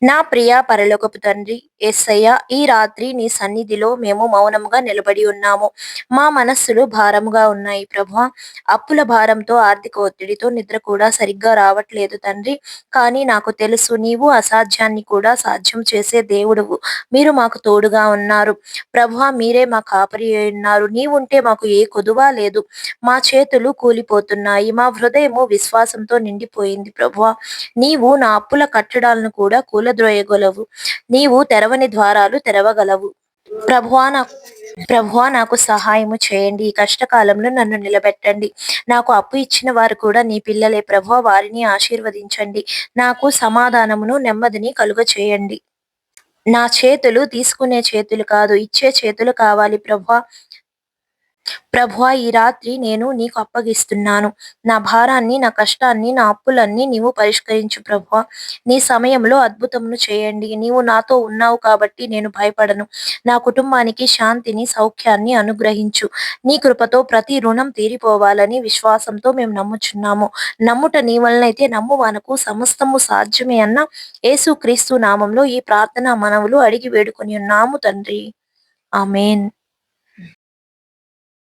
నా ప్రియ పరలోకపు తండ్రి యేసయ్య, ఈ రాత్రి నీ సన్నిధిలో మేము మౌనముగా నిలబడి ఉన్నాము. మా మనస్సులు భారముగా ఉన్నాయి ప్రభువా. అప్పుల భారంతో, ఆర్థిక ఒత్తిడితో నిద్ర కూడా సరిగ్గా రావట్లేదు తండ్రి. కానీ నాకు తెలుసు, నీవు అసాధ్యాన్ని కూడా సాధ్యం చేసే దేవుడువు. మీరు మాకు తోడుగా ఉన్నారు. ప్రభువా, మీరే మా కాపరి అయ్యున్నారు. నీవుంటే మాకు ఏ కొదువా లేదు. మా చేతులు కూలిపోతున్నాయి. మా హృదయము విశ్వాసంతో నిండిపోయింది ప్రభువా. నీవు నా అప్పుల కట్టడాలను కూడా కూలద్రోయగలవు. నీవు తెరవని ద్వారాలు తెరవగలవు. ప్రభువా నాకు ప్రభువా నాకు సహాయము చేయండి. ఈ కష్టకాలంలో నన్ను నిలబెట్టండి. నాకు అప్పు ఇచ్చిన వారు కూడా నీ పిల్లలే ప్రభువా, వారిని ఆశీర్వదించండి. నాకు సమాధానమును, నెమ్మదిని కలుగచేయండి. నా చేతులు తీసుకునే చేతులు కాదు, ఇచ్చే చేతులు కావాలి ప్రభువా. ప్రభువా, ఈ రాత్రి నేను నీకు అప్పగిస్తున్నాను. నా భారాన్ని, నా కష్టాన్ని, నా అప్పులన్నీ నీవు పరిష్కరించు ప్రభువా. నీ సమయంలో అద్భుతమును చేయండి. నీవు నాతో ఉన్నావు కాబట్టి నేను భయపడను. నా కుటుంబానికి శాంతిని, సౌఖ్యాన్ని అనుగ్రహించు. నీ కృపతో ప్రతి రుణం తీరిపోవాలని విశ్వాసంతో మేము నమ్ముచున్నాము. నమ్ముట నీ వలనైతే నమ్మువానకు సమస్తము సాధ్యమే అన్న యేసుక్రీస్తు నామంలో ఈ ప్రార్థన మనవులు అడిగి వేడుకొని ఉన్నాము తండ్రి. ఆమేన్.